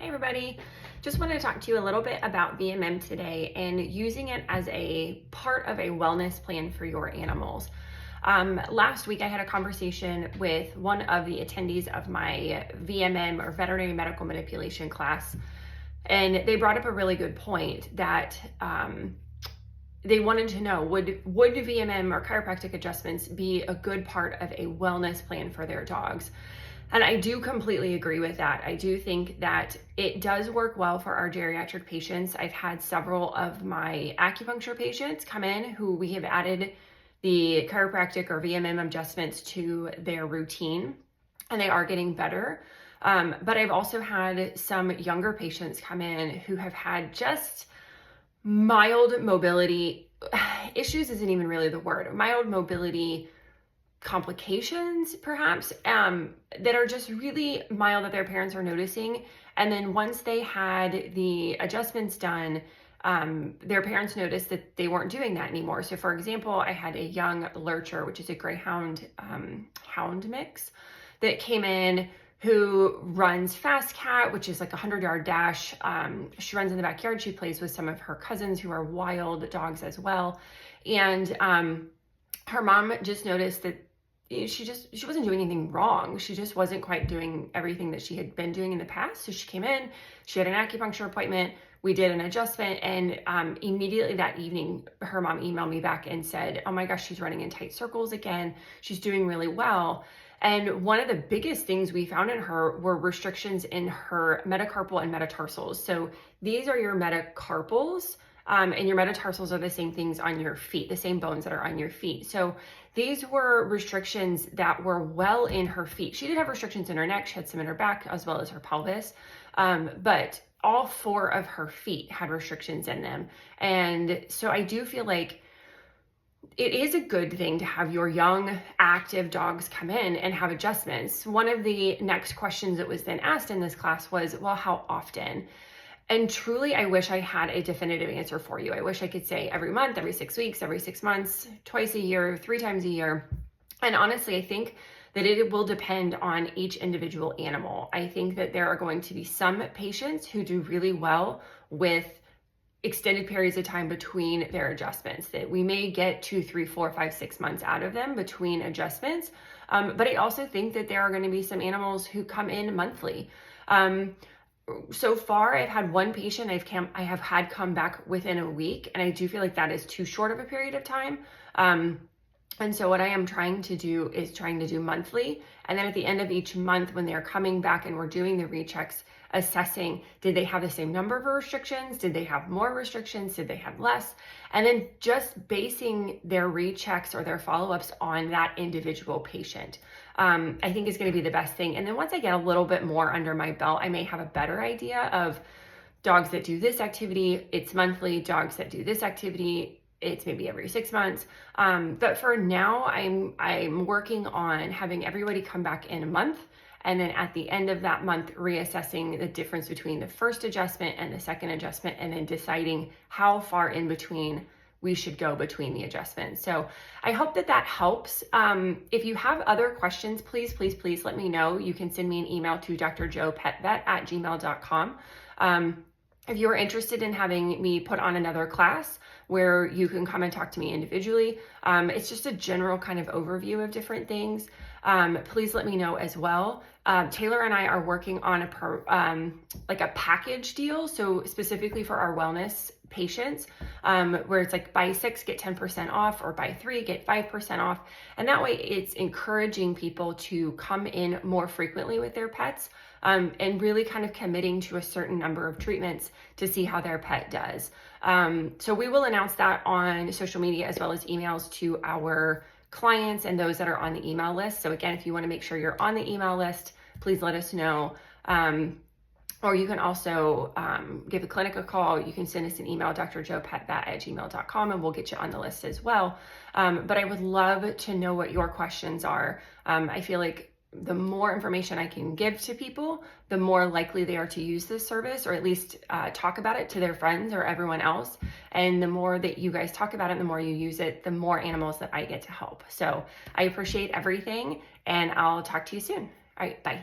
Hey everybody, just wanted to talk to you a little bit about VMM today and using it as a part of a wellness plan for your animals. Last week I had a conversation with one of the attendees of my VMM or veterinary medical manipulation class, and they brought up a really good point that they wanted to know, would VMM or chiropractic adjustments be a good part of a wellness plan for their dogs? And I do completely agree with that. I do think that it does work well for our geriatric patients. I've had several of my acupuncture patients come in who we have added the chiropractic or VMM adjustments to their routine, and they are getting better. But I've also had some younger patients come in who have had just mild mobility issues, isn't even really the word, mild mobility complications perhaps, that are just really mild that their parents are noticing. And then once they had the adjustments done, their parents noticed that they weren't doing that anymore. So for example, I had a young lurcher, which is a greyhound hound mix, that came in who runs Fast Cat, which is like a 100-yard dash. She runs in the backyard. She plays with some of her cousins who are wild dogs as well. And her mom just noticed that she wasn't doing anything wrong. She just wasn't quite doing everything that she had been doing in the past. So she came in, she had an acupuncture appointment, we did an adjustment, and immediately that evening, her mom emailed me back and said, oh my gosh, she's running in tight circles again. She's doing really well. And one of the biggest things we found in her were restrictions in her metacarpal and metatarsals. So these are your metacarpals, and your metatarsals are the same things on your feet, the same bones that are on your feet. So these were restrictions that were well in her feet. She did have restrictions in her neck. She had some in her back as well as her pelvis. But all 4 of her feet had restrictions in them. And so I do feel like it is a good thing to have your young, active dogs come in and have adjustments. One of the next questions that was then asked in this class was, well, how often? And truly, I wish I had a definitive answer for you. I wish I could say every month, every 6 weeks, every 6 months, twice a year, 3 times a year. And honestly, I think that it will depend on each individual animal. I think that there are going to be some patients who do really well with extended periods of time between their adjustments, that we may get 2, 3, 4, 5, 6 months out of them between adjustments. But I also think that there are going to be some animals who come in monthly. So far, I've had one patient I have had come back within a week, and I do feel like that is too short of a period of time. And so what I am trying to do is monthly. And then at the end of each month, when they're coming back and we're doing the rechecks, assessing, did they have the same number of restrictions? Did they have more restrictions? Did they have less? And then just basing their rechecks or their follow-ups on that individual patient, I think is going to be the best thing. And then once I get a little bit more under my belt, I may have a better idea of dogs that do this activity, it's monthly. Dogs that do this activity, it's maybe every 6 months. But for now, I'm working on having everybody come back in a month. And then at the end of that month, reassessing the difference between the first adjustment and the second adjustment, and then deciding how far in between we should go between the adjustments. So I hope that helps. If you have other questions, please let me know. You can send me an email to drjoepetvet@gmail.com. If you're interested in having me put on another class where you can come and talk to me individually, it's just a general kind of overview of different things. Please let me know as well. Taylor and I are working on a package deal. So specifically for our wellness patients, where it's like buy 6, get 10% off, or buy 3, get 5% off. And that way it's encouraging people to come in more frequently with their pets, and really kind of committing to a certain number of treatments to see how their pet does. So we will announce that on social media as well as emails to our clients and those that are on the email list. So again, if you want to make sure you're on the email list, please let us know. Or you can also give the clinic a call. You can send us an email, drjoepetvet@gmail.com, and we'll get you on the list as well. But I would love to know what your questions are. I feel like the more information I can give to people, the more likely they are to use this service, or at least talk about it to their friends or everyone else. And the more that you guys talk about it, the more you use it, the more animals that I get to help. So I appreciate everything, and I'll talk to you soon. All right, bye.